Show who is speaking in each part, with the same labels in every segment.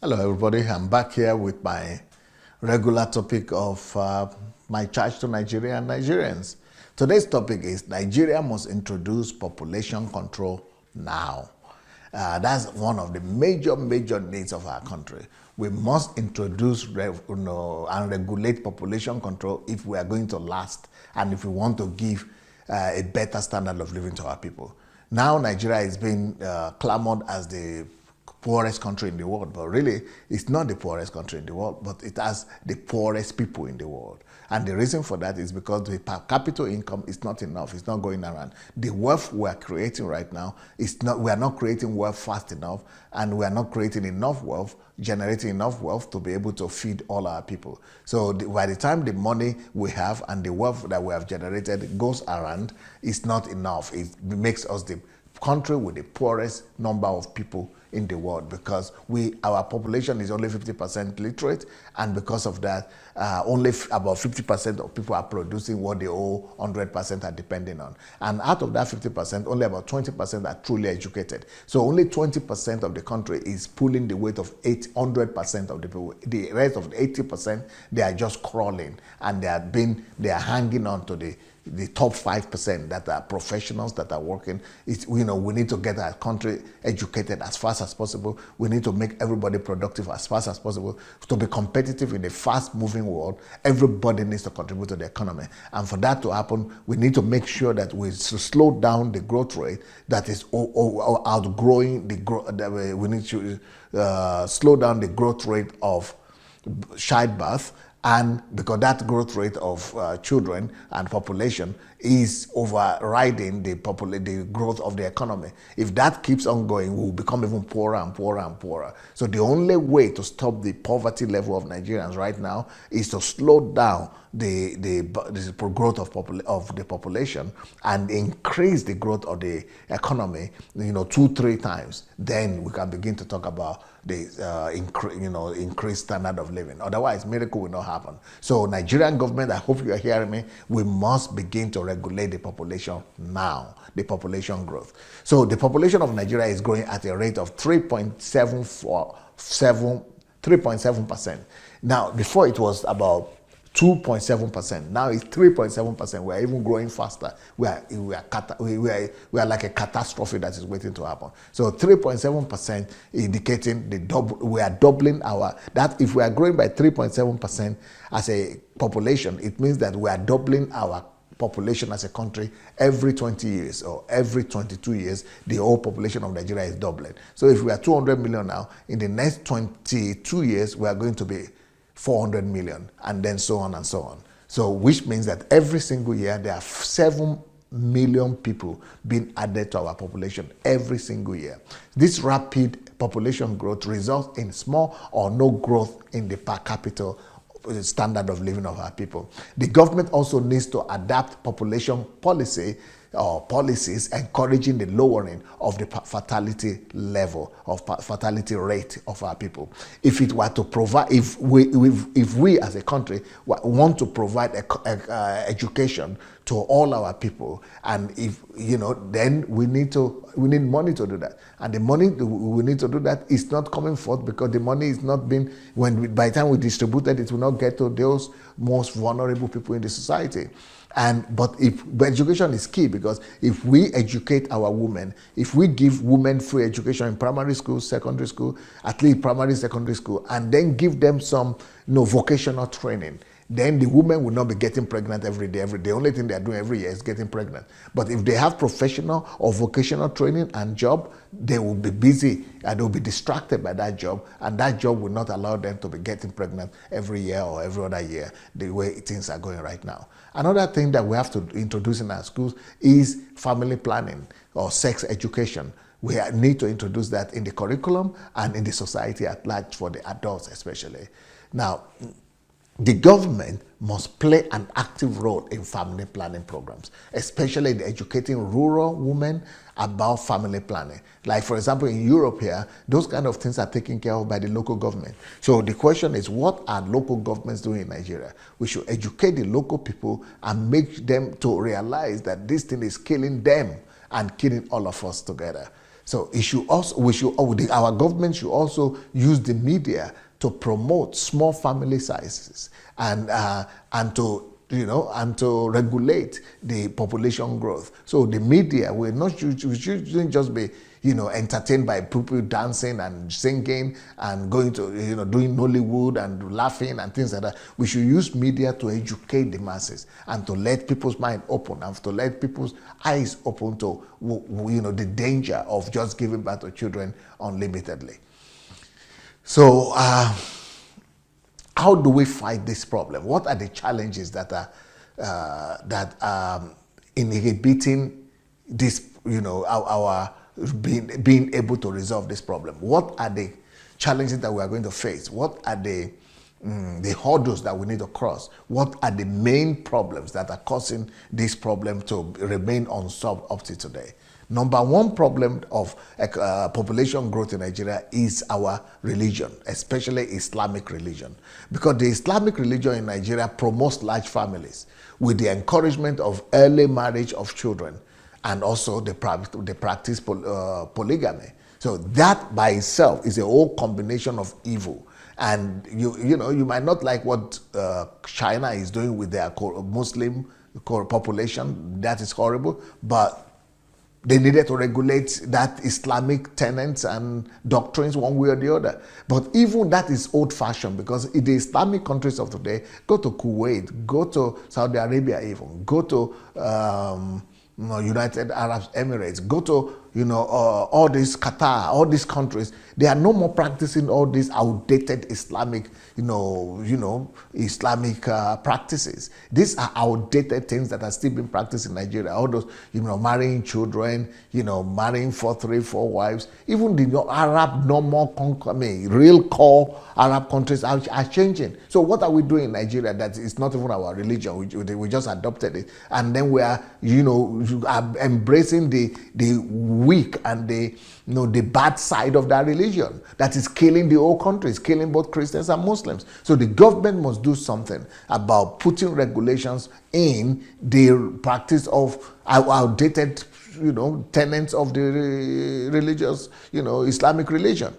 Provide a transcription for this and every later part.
Speaker 1: Hello, everybody. I'm back here with my regular topic of my charge to Nigeria and Nigerians. Today's topic is Nigeria must introduce population control now. That's one of the major needs of our country. We must introduce and regulate population control if we are going to last and if we want to give a better standard of living to our people. Now Nigeria is being clamored as the poorest country in the world, but really it's not the poorest country in the world, but it has the poorest people in the world. And the reason for that is because the per capita income is not enough. It's not going around. The wealth we are creating right now is not, we are not creating wealth fast enough, and we are not creating enough wealth, generating enough wealth to be able to feed all our people. So by the time the money we have and the wealth that we have generated goes around, it's not enough. It makes us the country with the poorest number of people in the world, because our population is only 50% literate, and because of that, only about 50% of people are producing what they owe 100% are depending on. And out of that 50%, only about 20% are truly educated. So only 20% of the country is pulling the weight of 100% of the people. The rest of the 80%, they are just crawling, and they are hanging on to the top 5% that are professionals that are working. We need to get our country educated as fast as possible. We need to make everybody productive as fast as possible. To be competitive in a fast-moving world, everybody needs to contribute to the economy. And for that to happen, we need to make sure that we slow down the growth rate that is outgrowing the growth. We need to slow down the growth rate of childbirth, and because that growth rate of children and population is overriding the growth of the economy. If that keeps on going, we will become even poorer and poorer and poorer. So the only way to stop the poverty level of Nigerians right now is to slow down the growth of the population and increase the growth of the economy, 2-3 times. Then we can begin to talk about the increased standard of living. Otherwise, miracle will not happen. So Nigerian government, I hope you are hearing me, we must begin to regulate the population now, the population growth. So the population of Nigeria is growing at a rate of 3.7%. Now, before it was about 2.7%. Now it's 3.7%. We are even growing faster. We are like a catastrophe that is waiting to happen. So 3.7% indicating we are doubling that. If we are growing by 3.7% as a population, it means that we are doubling our population as a country every 20 years or every 22 years. The whole population of Nigeria is doubling. So if we are 200 million now, in the next 22 years, we are going to be 400 million, and then so on and so on. So which means that every single year there are 7 million people being added to our population every single year. This rapid population growth results in small or no growth in the per capita standard of living of our people. The government also needs to adapt population policy or policies encouraging the lowering of the fertility level of fertility rate of our people. If it were to provide, if we as a country want to provide education to all our people, and then we need money to do that. And the money we need to do that is not coming forth because the money is not being, by the time we distribute it will not get to those most vulnerable people in the society. But education is key, because if we educate our women, if we give women free education in primary school, secondary school, at least primary, secondary school, and then give them some vocational training, then the women will not be getting pregnant every day. The only thing they are doing every year is getting pregnant. But if they have professional or vocational training and job, they will be busy and they will be distracted by that job, and that job will not allow them to be getting pregnant every year or every other year the way things are going right now. Another thing that we have to introduce in our schools is family planning or sex education. We need to introduce that in the curriculum and in the society at large, for the adults especially. Now, the government must play an active role in family planning programs, especially in educating rural women about family planning. Like, for example, in Europe here, those kind of things are taken care of by the local government. So the question is, what are local governments doing in Nigeria? We should educate the local people and make them to realize that this thing is killing them and killing all of us together. So it should also, our government should also use the media to promote small family sizes and to regulate the population growth. So the media will not we shouldn't just be entertained by people dancing and singing and going to doing Nollywood and laughing and things like that. We should use media to educate the masses and to let people's mind open and to let people's eyes open to the danger of just giving birth to children unlimitedly. So how do we fight this problem? What are the challenges that are inhibiting this, our being able to resolve this problem? What are the challenges that we are going to face? What are the hurdles that we need to cross? What are the main problems that are causing this problem to remain unsolved up to today? Number one problem of population growth in Nigeria is our religion, especially Islamic religion. Because the Islamic religion in Nigeria promotes large families with the encouragement of early marriage of children, and also the practice polygamy. So that by itself is a whole combination of evil. And you might not like what China is doing with their Muslim population. That is horrible, but they needed to regulate that Islamic tenets and doctrines one way or the other. But even that is old-fashioned, because in the Islamic countries of today, go to Kuwait, go to Saudi Arabia even, go to United Arab Emirates, go to all these Qatar, all these countries, they are no more practicing all these outdated Islamic Islamic practices. These are outdated things that are still being practiced in Nigeria. All those marrying children, marrying 4 wives. Even the Arab normal real core Arab countries are changing. So what are we doing in Nigeria that is not even our religion? We just adopted it, and then we are embracing the weak and the bad side of that religion that is killing the whole country, is killing both Christians and Muslims. So the government must do something about putting regulations in the practice of outdated tenets of the religious Islamic religion.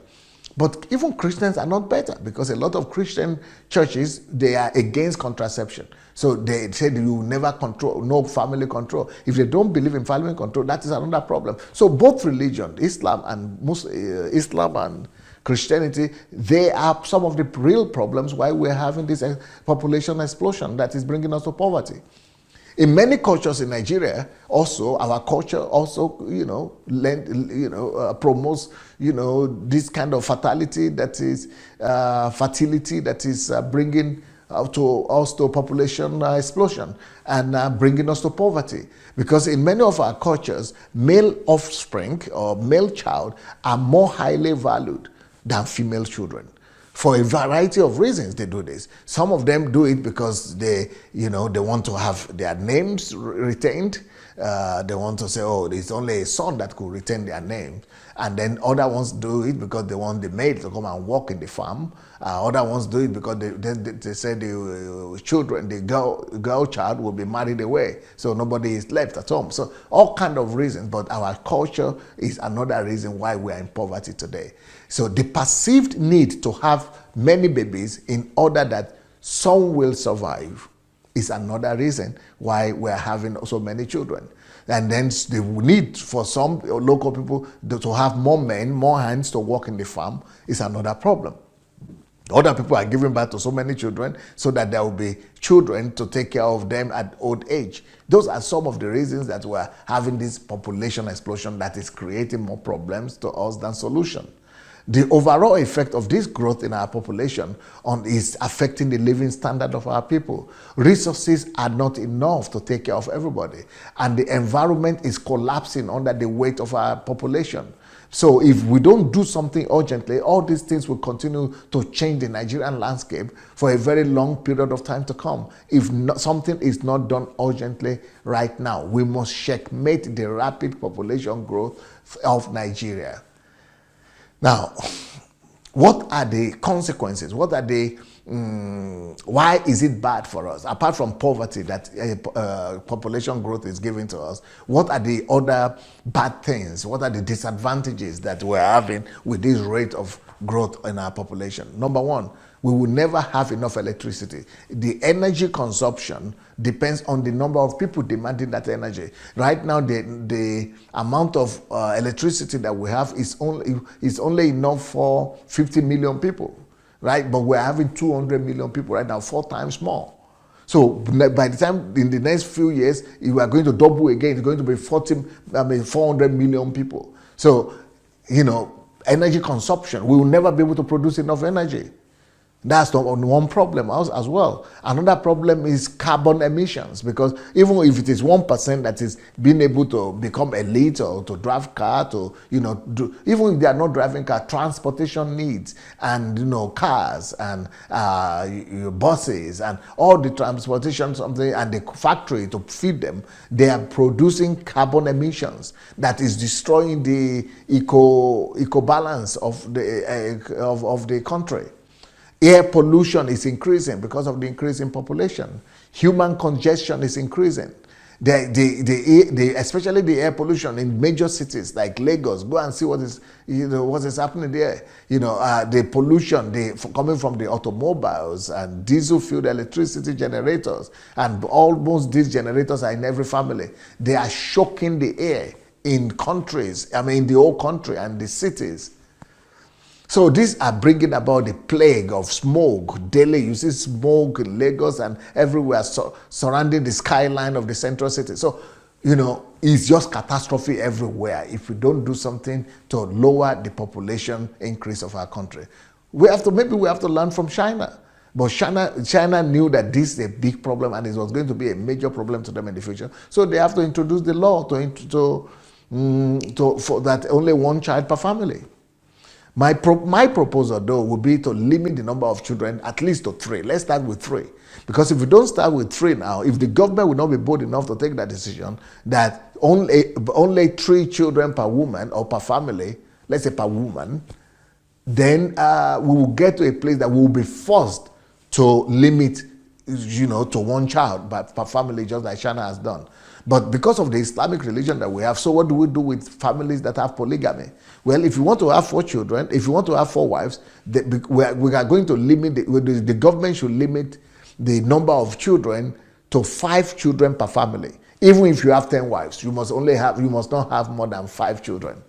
Speaker 1: But even Christians are not better, because a lot of Christian churches, they are against contraception. So they said you will never control, no family control. If they don't believe in family control, that is another problem. So both religion, Islam and Christianity, they are some of the real problems why we're having this population explosion that is bringing us to poverty. In many cultures in Nigeria, also our culture also, promotes, this kind of fertility that is bringing to us to population explosion and bringing us to poverty. Because in many of our cultures, male offspring or male child are more highly valued than female children. For a variety of reasons they do this. Some of them do it because they want to have their names retained. They want to say, oh, it's only a son that could retain their name. And then other ones do it because they want the maid to come and work in the farm. Other ones do it because they say the children, the girl child will be married away, so nobody is left at home. So all kind of reasons, but our culture is another reason why we are in poverty today. So the perceived need to have many babies in order that some will survive is another reason why we're having so many children. And then the need for some local people to have more men, more hands to work in the farm is another problem. Other people are giving birth to so many children so that there will be children to take care of them at old age. Those are some of the reasons that we're having this population explosion that is creating more problems to us than solution. The overall effect of this growth in our population is affecting the living standard of our people. Resources are not enough to take care of everybody, and the environment is collapsing under the weight of our population. So if we don't do something urgently, all these things will continue to change the Nigerian landscape for a very long period of time to come. If something is not done urgently right now, we must checkmate the rapid population growth of Nigeria. Now, what are the consequences? What are the why is it bad for us? Apart from poverty that population growth is giving to us, what are the other bad things? What are the disadvantages that we're having with this rate of growth in our population? Number one, we will never have enough electricity. The energy consumption depends on the number of people demanding that energy. Right now, the amount of electricity that we have is only enough for 50 million people, right? But we're having 200 million people right now, 4 times more. So by the time in the next few years, we are going to double again. It's going to be 400 million people. So, energy consumption, we will never be able to produce enough energy. That's one problem as well. Another problem is carbon emissions, because even if it is 1% that is being able to become elite or to drive car, even if they are not driving car, transportation needs and cars and buses and all the transportation and the factory to feed them, they are producing carbon emissions that is destroying the eco balance of the country. Air pollution is increasing because of the increase in population. Human congestion is increasing. Especially the air pollution in major cities like Lagos. Go and see what is happening there. The pollution coming from the automobiles and diesel-fueled electricity generators, and almost these generators are in every family. They are choking the air in countries. In the whole country and the cities. So these are bringing about the plague of smoke. Daily you see smoke in Lagos and everywhere surrounding the skyline of the central city. So, it's just catastrophe everywhere if we don't do something to lower the population increase of our country. Maybe we have to learn from China. But China knew that this is a big problem and it was going to be a major problem to them in the future. So they have to introduce the law for that only 1 child per family. My proposal, though, would be to limit the number of children at least to 3. Let's start with 3. Because if we don't start with 3 now, if the government will not be bold enough to take that decision, that only 3 children per woman or per family, let's say per woman, then we will get to a place that we will be forced to limit, to 1 child per family, just like China has done. But because of the Islamic religion that we have, so what do we do with families that have polygamy? Well, if you want to have 4 children, if you want to have 4 wives, we are going to limit, the government should limit the number of children to 5 children per family. Even if you have 10 wives, you must not have more than 5 children.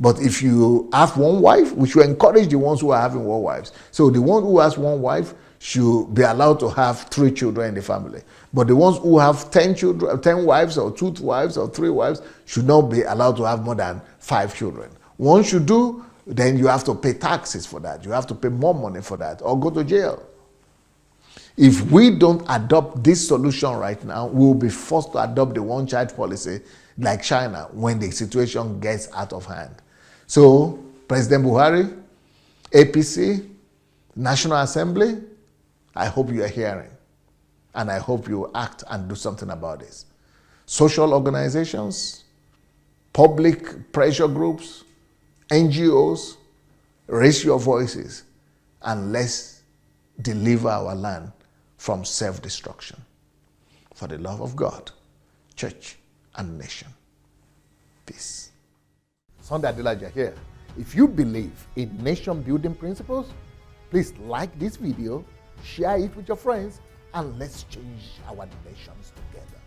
Speaker 1: But if you have 1 wife, we should encourage the ones who are having 1 wife. So the one who has 1 wife should be allowed to have 3 children in the family. But the ones who have 10 children, 10 wives or 2 wives or 3 wives should not be allowed to have more than 5 children. Once you do, then you have to pay taxes for that. You have to pay more money for that or go to jail. If we don't adopt this solution right now, we will be forced to adopt the 1-child policy like China when the situation gets out of hand. So, President Buhari, APC, National Assembly, I hope you are hearing. And I hope you act and do something about this. Social organizations, public pressure groups, NGOs, raise your voices and let's deliver our land from self-destruction. For the love of God, church, and nation. Peace. Sunday Adelaja here. If you believe in nation-building principles, please like this video, share it with your friends, and let's change our nations together.